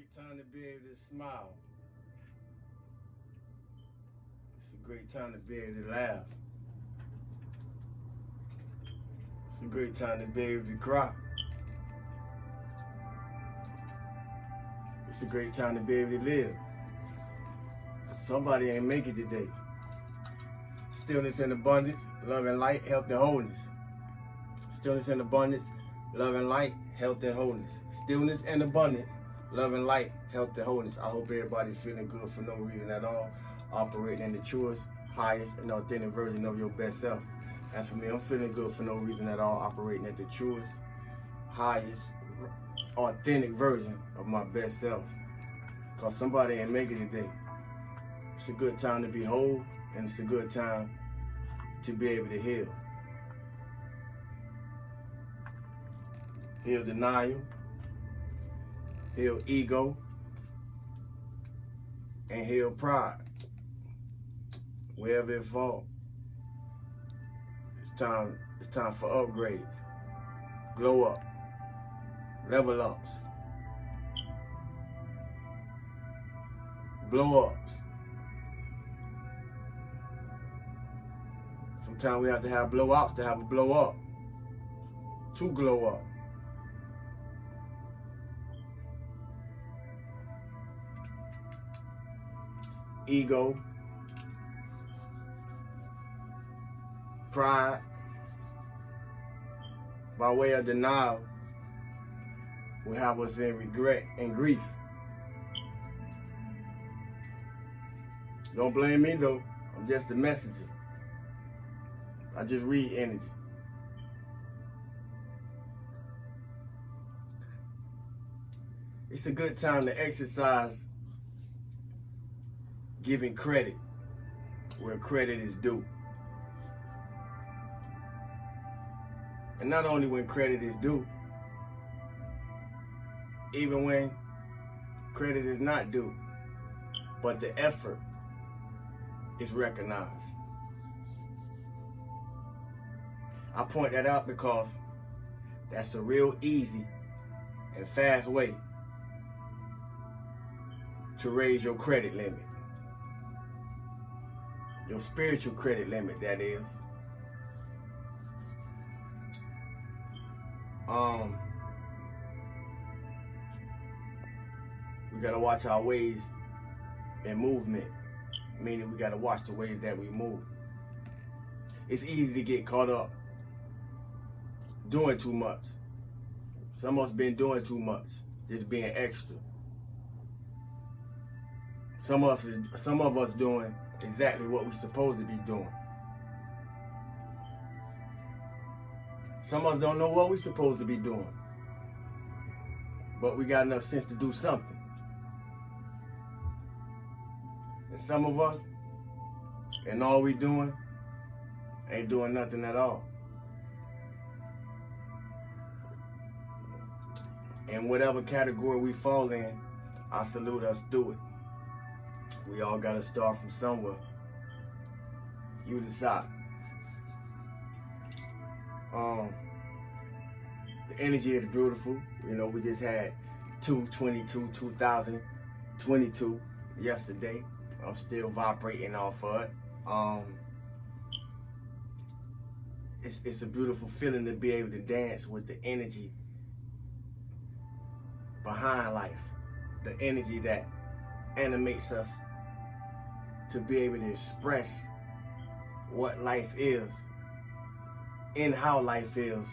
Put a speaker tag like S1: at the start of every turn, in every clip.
S1: great time to be able to smile. It's a great time to be able to laugh. It's a great time to be able to cry. It's a great time to be able to live. Somebody ain't make it today. Stillness and abundance, love and light, health and wholeness. Stillness and abundance, love and light, health and wholeness. Stillness and abundance, love and light, health and wholeness. I hope everybody's feeling good for no reason at all, operating in the truest, highest, and authentic version of your best self. As for me, I'm feeling good for no reason at all, operating at the truest, highest, authentic version of my best self. Because somebody ain't making it today. It's a good time to be whole, and it's a good time to be able to heal. Heal denial, heal ego, and heal pride. Wherever it falls, it's time for upgrades, glow up, level ups, blow ups. Sometimes we have to have blowouts to have a blow up, to glow up. Ego, pride, by way of denial, will have us in regret and grief. Don't blame me though, I'm just a messenger. I just read energy. It's a good time to exercise giving credit where credit is due. And not only when credit is due, even when credit is not due, but the effort is recognized. I point that out because that's a real easy and fast way to raise your credit limit. Your spiritual credit limit, that is. We gotta watch our ways and movement, meaning we gotta watch the way that we move. It's easy to get caught up doing too much. Some of us been doing too much, just being extra. Some of us doing exactly what we're supposed to be doing. Some of us don't know what we're supposed to be doing, but we got enough sense to do something. And some of us, and all we doing, ain't doing nothing at all. In whatever category we fall in, I salute us through it. We all gotta start from somewhere. You decide. The energy is beautiful. You know, we just had 2022 yesterday. I'm still vibrating off of it. It's a beautiful feeling to be able to dance with the energy behind life. The energy that animates us to be able to express what life is and how life is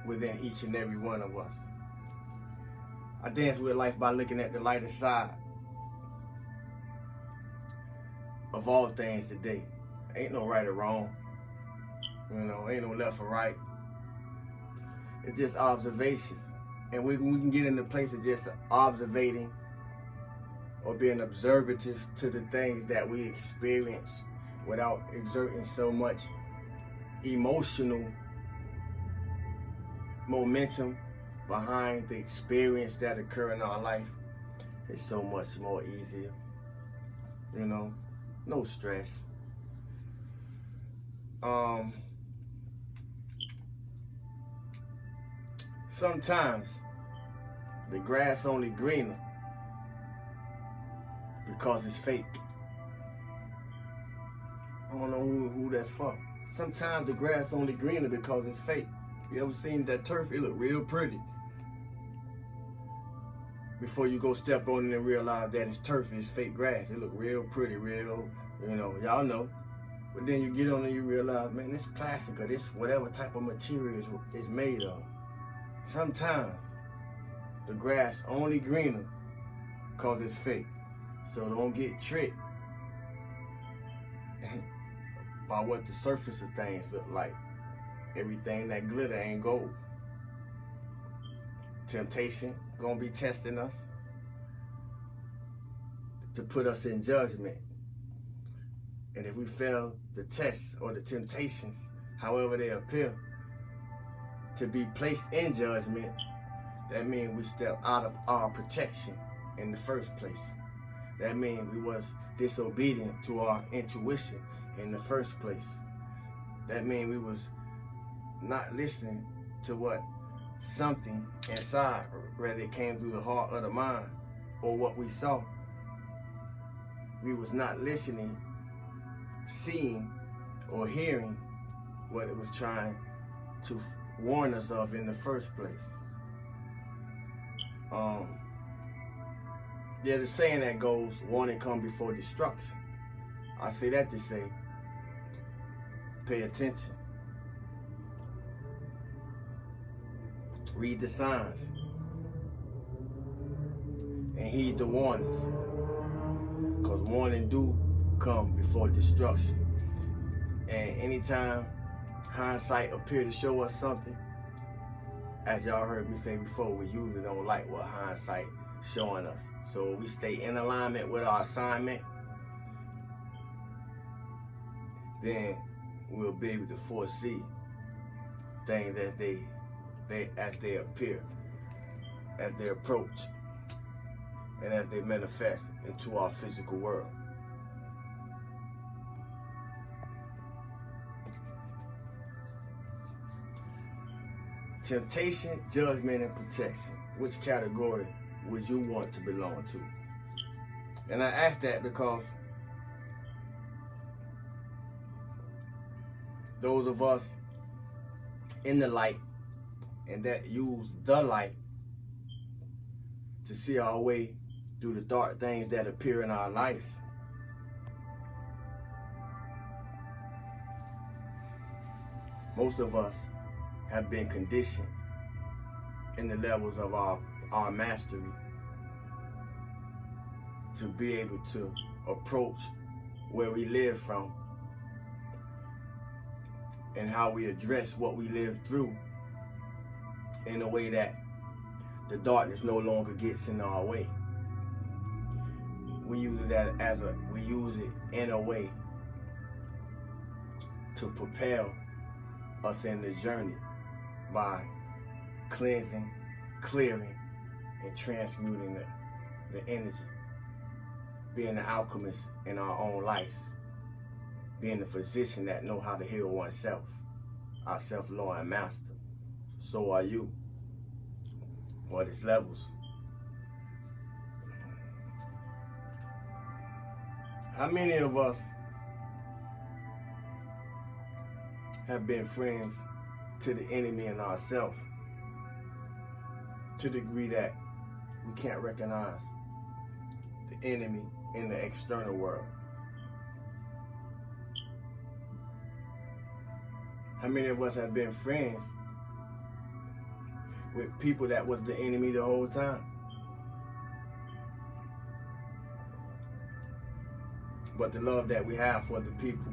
S1: within each and every one of us. I dance with life by looking at the lighter side of all things today. Ain't no right or wrong. You know, ain't no left or right. It's just observations. And we can get in the place of just observating or being observative to the things that we experience without exerting so much emotional momentum behind the experience that occur in our life. It's so much more easier. You know, no stress. Sometimes the grass only greener because it's fake. I don't know who that's for. Sometimes the grass only greener because it's fake. You ever seen that turf? It look real pretty. Before you go step on it and realize that it's turf, it's fake grass. It look real pretty, real, y'all know. But then you get on it and you realize, man, this plastic or this whatever type of material is made of. Sometimes the grass only greener because it's fake. So don't get tricked by what the surface of things look like. Everything that glitter ain't gold. Temptation gonna be testing us to put us in judgment. And if we fail the tests or the temptations, however they appear, to be placed in judgment, that means we step out of our protection in the first place. That means we was disobedient to our intuition in the first place. That means we was not listening to what something inside, whether it came through the heart or the mind, or what we saw. We was not listening, seeing, or hearing what it was trying to warn us of in the first place. There's a saying that goes, warning come before destruction. I say that to say, pay attention. Read the signs and heed the warnings, because warning do come before destruction. And anytime hindsight appear to show us something, as y'all heard me say before, we usually don't like what hindsight showing us. So we stay in alignment with our assignment, then we'll be able to foresee things as they appear, as they approach, and as they manifest into our physical world. Temptation, judgment, and protection. Which category would you want to belong to? And I ask that because those of us in the light and that use the light to see our way through the dark things that appear in our lives, most of us have been conditioned in the levels of our mastery to be able to approach where we live from and how we address what we live through in a way that the darkness no longer gets in our way. We use it in a way to propel us in the journey by cleansing, clearing, and transmuting the energy. Being the alchemist in our own life. Being the physician that know how to heal oneself. Our self-law and master. So are you. What is levels? How many of us have been friends to the enemy and ourselves to the degree that we can't recognize the enemy in the external world? How many of us have been friends with people that was the enemy the whole time? But the love that we have for the people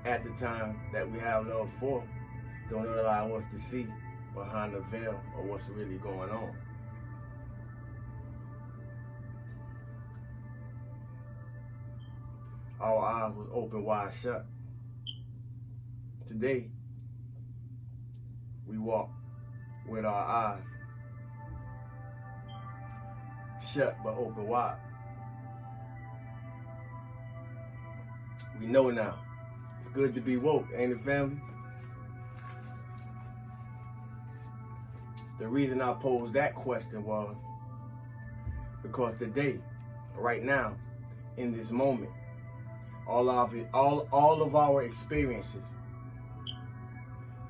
S1: at the time that we have love for don't allow us to see behind the veil of what's really going on. Our eyes was open wide shut. Today, we walk with our eyes shut but open wide. We know now. It's good to be woke, ain't it, family? The reason I posed that question was because today, right now, in this moment. All of our experiences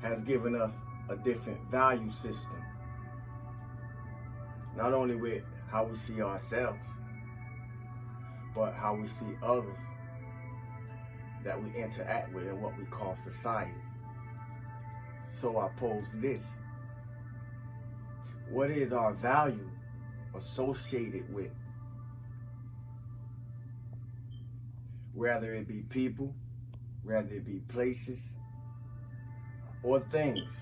S1: has given us a different value system. Not only with how we see ourselves, but how we see others that we interact with in what we call society. So I pose this. What is our value associated with? Whether it be people, whether it be places, or things.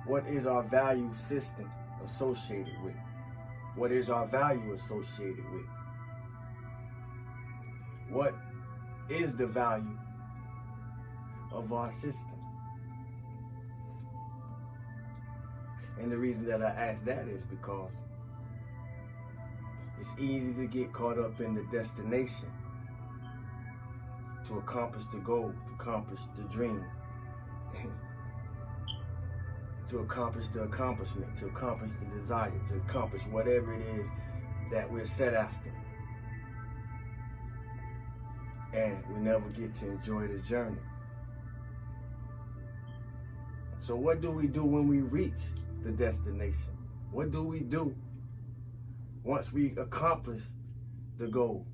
S1: What is our value system associated with? What is our value associated with? What is the value of our system? And the reason that I ask that is because it's easy to get caught up in the destination, to accomplish the goal, to accomplish the dream, to accomplish the accomplishment, to accomplish the desire, to accomplish whatever it is that we're set after. And we never get to enjoy the journey. So what do we do when we reach the destination? What do we do once we accomplish the goal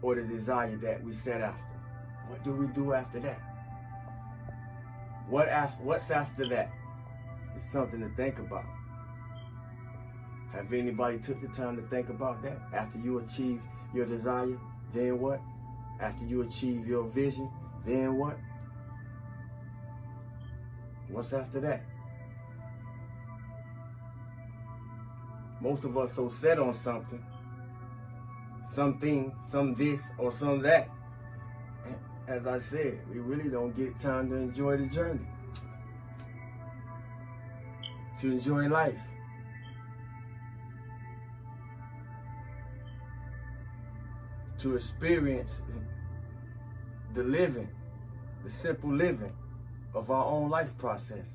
S1: or the desire that we set after? What do we do after that? What's after that? It's something to think about. Have anybody took the time to think about that? After you achieve your desire, then what? After you achieve your vision, then what? What's after that? Most of us so set on something, something, some this or some that. As I said, we really don't get time to enjoy the journey, to enjoy life. To experience the living, the simple living of our own life process.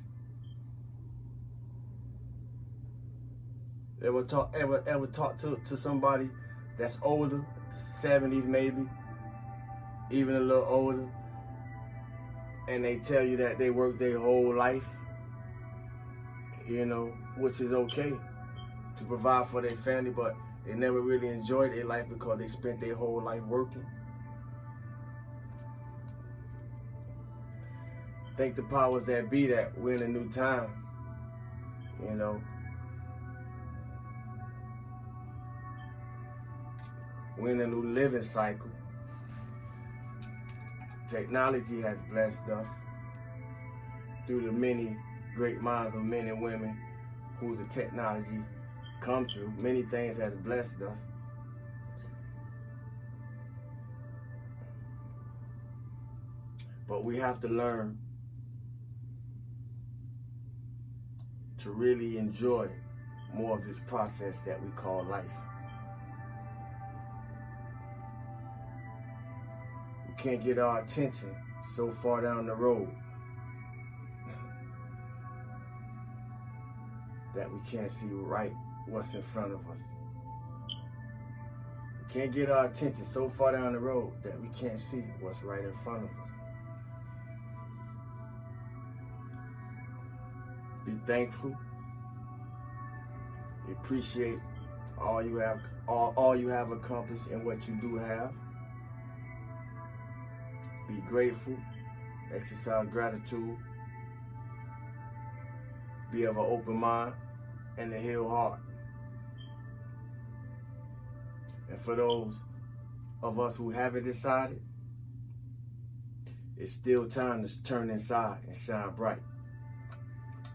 S1: Ever talk to somebody that's older, 70s maybe, even a little older, and they tell you that they work their whole life, you know, which is okay to provide for their family, but they never really enjoyed their life because they spent their whole life working. Thank the powers that be that we're in a new time, you know. We're in a new living cycle. Technology has blessed us through the many great minds of men and women who the technology come through. Many things has blessed us. But we have to learn to really enjoy more of this process that we call life. We can't get our attention so far down the road that we can't see right what's in front of us. We can't get our attention so far down the road that we can't see what's right in front of us. Be thankful. Appreciate all you have accomplished and what you do have. Be grateful. Exercise gratitude. Be of an open mind and a healed heart. And for those of us who haven't decided, it's still time to turn inside and shine bright.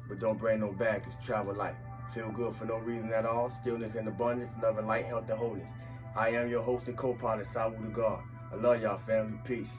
S1: But don't bring no baggage, travel light. Feel good for no reason at all. Stillness and abundance, love and light, health and wholeness. I am your host and co-pilot, saiwoodagod. I love y'all, family. Peace.